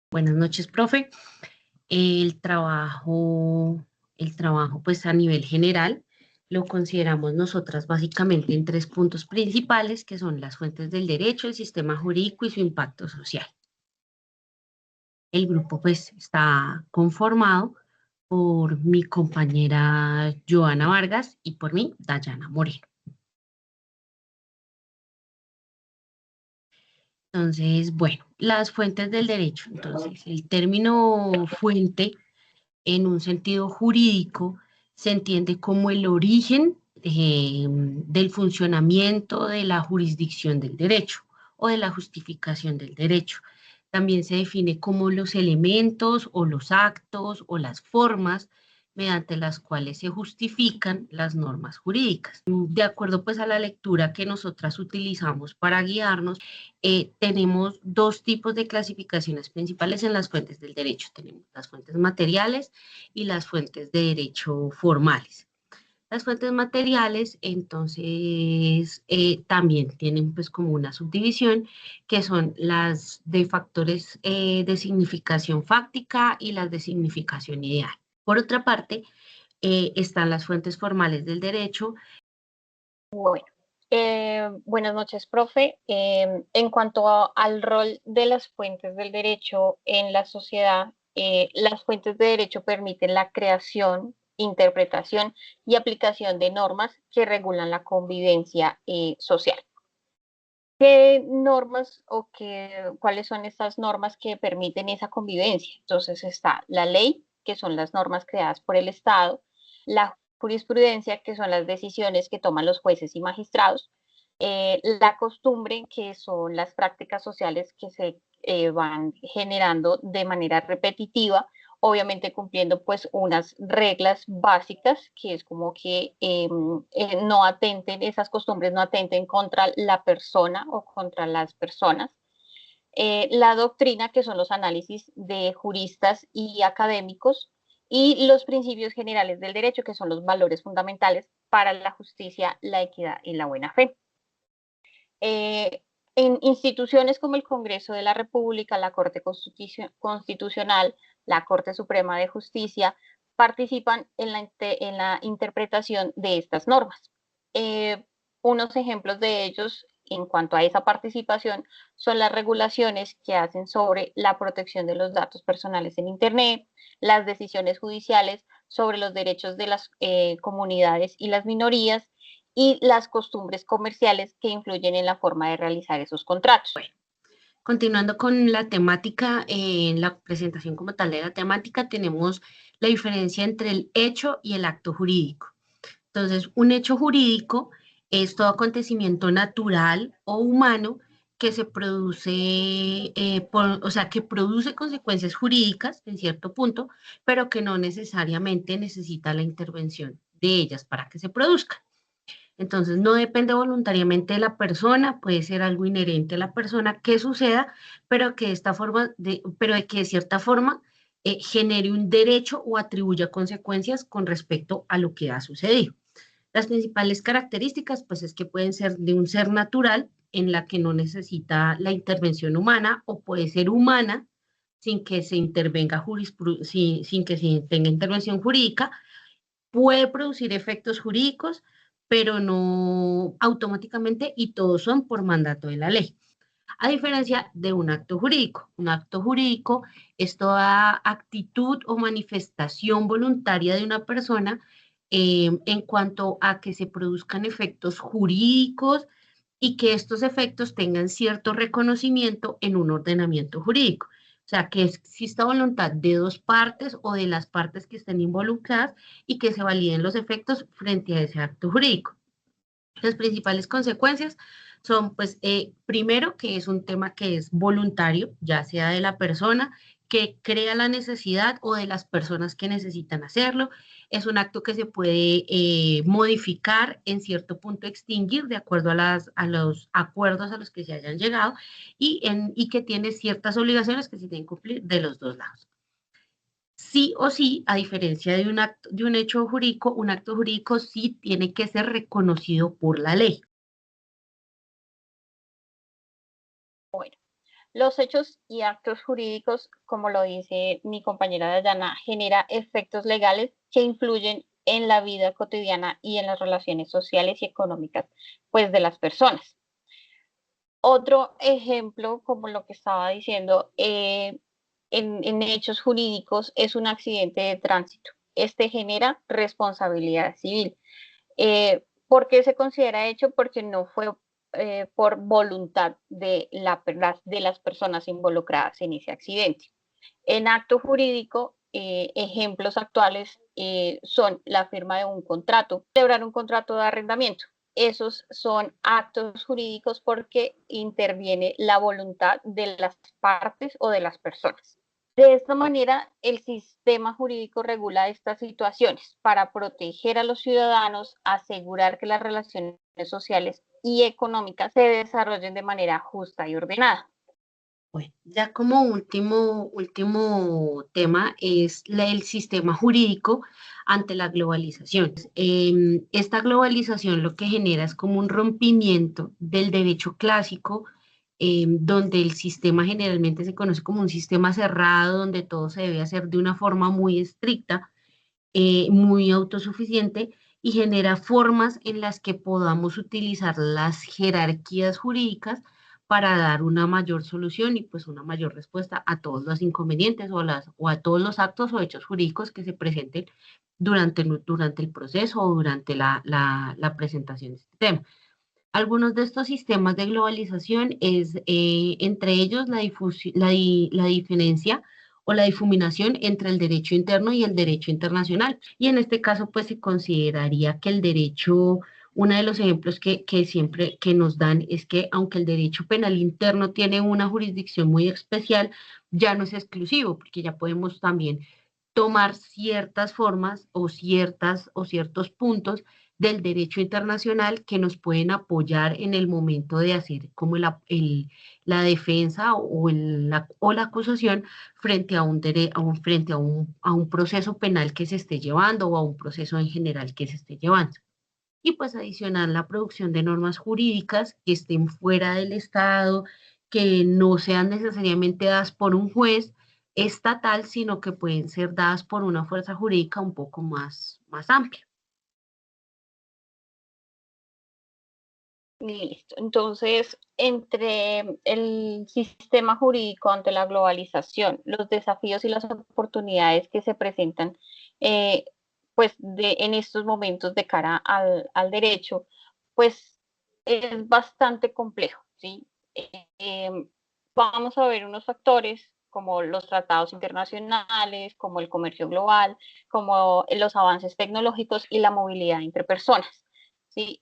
Buenas noches, profe. El trabajo, el trabajo, pues a nivel general, lo consideramos nosotras básicamente en tres puntos principales, que son las fuentes del derecho, el sistema jurídico y su impacto social. El grupo, pues, está conformado por mi compañera Joana Vargas y por mí, Dayana Moreno. Entonces, bueno, las fuentes del derecho. Entonces, el término fuente en un sentido jurídico, se entiende como el origen del funcionamiento de la jurisdicción del derecho o de la justificación del derecho. También se define como los elementos o los actos o las formas mediante las cuales se justifican las normas jurídicas. De acuerdo pues a la lectura que nosotras utilizamos para guiarnos, tenemos dos tipos de clasificaciones principales en las fuentes del derecho. Tenemos las fuentes materiales y las fuentes de derecho formales. Las fuentes materiales, entonces, también tienen pues como una subdivisión, que son las de factores de significación fáctica y las de significación ideal. Por otra parte, están las fuentes formales del derecho. Bueno, buenas noches, profe. En cuanto al rol de las fuentes del derecho en la sociedad, las fuentes de derecho permiten la creación, interpretación y aplicación de normas que regulan la convivencia social. ¿Qué normas o cuáles son estas normas que permiten esa convivencia? Entonces está la ley, que son las normas creadas por el Estado, la jurisprudencia, que son las decisiones que toman los jueces y magistrados, la costumbre, que son las prácticas sociales que se van generando de manera repetitiva, obviamente cumpliendo pues unas reglas básicas, que es como que no atenten, esas costumbres no atenten contra la persona o contra las personas. La doctrina, que son los análisis de juristas y académicos, y los principios generales del derecho, que son los valores fundamentales para la justicia, la equidad y la buena fe. En instituciones como el Congreso de la República, la Corte Constitucional, la Corte Suprema de Justicia, participan en la interpretación de estas normas. Unos ejemplos de ellos en cuanto a esa participación son las regulaciones que hacen sobre la protección de los datos personales en Internet, las decisiones judiciales sobre los derechos de las comunidades y las minorías, y las costumbres comerciales que influyen en la forma de realizar esos contratos. Bueno, continuando con la temática, en la presentación como tal de la temática, tenemos la diferencia entre el hecho y el acto jurídico. Entonces, un hecho jurídico es todo acontecimiento natural o humano que se produce, o sea, que produce consecuencias jurídicas en cierto punto, pero que no necesariamente necesita la intervención de ellas para que se produzcan. Entonces, no depende voluntariamente de la persona, puede ser algo inherente a la persona que suceda, pero que de esta forma, pero de que de cierta forma genere un derecho o atribuya consecuencias con respecto a lo que ha sucedido. Las principales características, pues, es que pueden ser de un ser natural en la que no necesita la intervención humana o puede ser humana sin que se intervenga sin que se tenga intervención jurídica, puede producir efectos jurídicos, pero no automáticamente y todos son por mandato de la ley. A diferencia de un acto jurídico es toda actitud o manifestación voluntaria de una persona en cuanto a que se produzcan efectos jurídicos y que estos efectos tengan cierto reconocimiento en un ordenamiento jurídico. O sea, que exista voluntad de dos partes o de las partes que estén involucradas y que se validen los efectos frente a ese acto jurídico. Las principales consecuencias son, pues, primero, que es un tema que es voluntario, ya sea de la persona que crea la necesidad o de las personas que necesitan hacerlo. Es un acto que se puede modificar, en cierto punto extinguir, de acuerdo a los acuerdos a los que se hayan llegado y que tiene ciertas obligaciones que se tienen que cumplir de los dos lados. Sí o sí, a diferencia de de un hecho jurídico, un acto jurídico sí tiene que ser reconocido por la ley. Bueno, Los hechos y actos jurídicos, como lo dice mi compañera Dayana, genera efectos legales que influyen en la vida cotidiana y en las relaciones sociales y económicas, pues, de las personas. Otro ejemplo, como lo que estaba diciendo, en hechos jurídicos es un accidente de tránsito. Este genera responsabilidad civil. ¿Por qué se considera hecho? Porque no fue por voluntad de las personas involucradas en ese accidente. En acto jurídico, ejemplos actuales son la firma de un contrato, celebrar un contrato de arrendamiento. Esos son actos jurídicos porque interviene la voluntad de las partes o de las personas. De esta manera, el sistema jurídico regula estas situaciones para proteger a los ciudadanos, asegurar que las relaciones sociales y económicas se desarrollen de manera justa y ordenada. Bueno, ya como último tema es el sistema jurídico ante la globalización. Esta globalización lo que genera es como un rompimiento del derecho clásico, donde el sistema generalmente se conoce como un sistema cerrado, donde todo se debe hacer de una forma muy estricta, muy autosuficiente y genera formas en las que podamos utilizar las jerarquías jurídicas para dar una mayor solución y pues una mayor respuesta a todos los inconvenientes o a todos los actos o hechos jurídicos que se presenten durante el proceso o durante la presentación de este tema. Algunos de estos sistemas de globalización es, entre ellos, la diferencia o la difuminación entre el derecho interno y el derecho internacional. Y en este caso, pues se consideraría que el derecho, uno de los ejemplos que siempre que nos dan es que aunque el derecho penal interno tiene una jurisdicción muy especial, ya no es exclusivo, porque ya podemos también tomar ciertas formas o ciertos puntos del derecho internacional que nos pueden apoyar en el momento de hacer como la defensa o la acusación frente a a un proceso penal que se esté llevando o a un proceso en general que se esté llevando. Y pues adicionar la producción de normas jurídicas que estén fuera del Estado, que no sean necesariamente dadas por un juez estatal, sino que pueden ser dadas por una fuerza jurídica un poco más amplia. Listo. Entonces, entre el sistema jurídico ante la globalización, los desafíos y las oportunidades que se presentan, eh, pues en estos momentos de cara al derecho, pues es bastante complejo, ¿sí? Vamos a ver unos factores como los tratados internacionales, como el comercio global, como los avances tecnológicos y la movilidad entre personas. ¿Sí?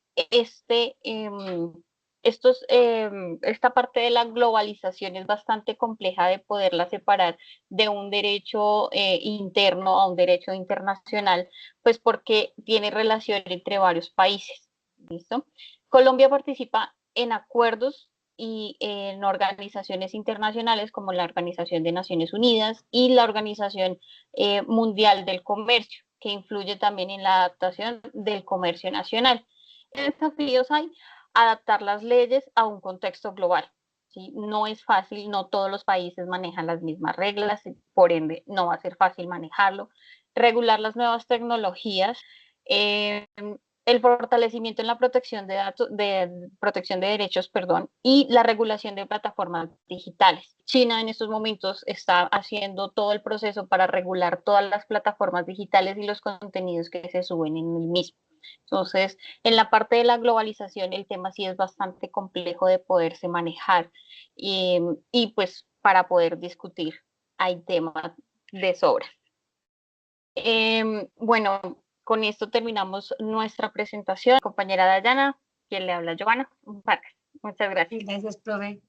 Esta parte de la globalización es bastante compleja de poderla separar de un derecho interno a un derecho internacional, pues porque tiene relación entre varios países. ¿Listo? Colombia participa en acuerdos y en organizaciones internacionales como la Organización de Naciones Unidas y la Organización Mundial del Comercio, que influye también en la adaptación del comercio nacional. ¿Qué desafíos hay? Adaptar las leyes a un contexto global. ¿Sí? No es fácil, no todos los países manejan las mismas reglas, por ende no va a ser fácil manejarlo. Regular las nuevas tecnologías, eh, el fortalecimiento en la protección de datos, de protección de derechos, perdón, y la regulación de plataformas digitales. China en estos momentos está haciendo todo el proceso para regular todas las plataformas digitales y los contenidos que se suben en el mismo. Entonces, en la parte de la globalización, el tema sí es bastante complejo de poderse manejar y pues para poder discutir hay temas de sobra. Bueno, con esto terminamos nuestra presentación. Compañera Dayana, quien le habla Joana Vargas. Muchas gracias. Gracias, profe.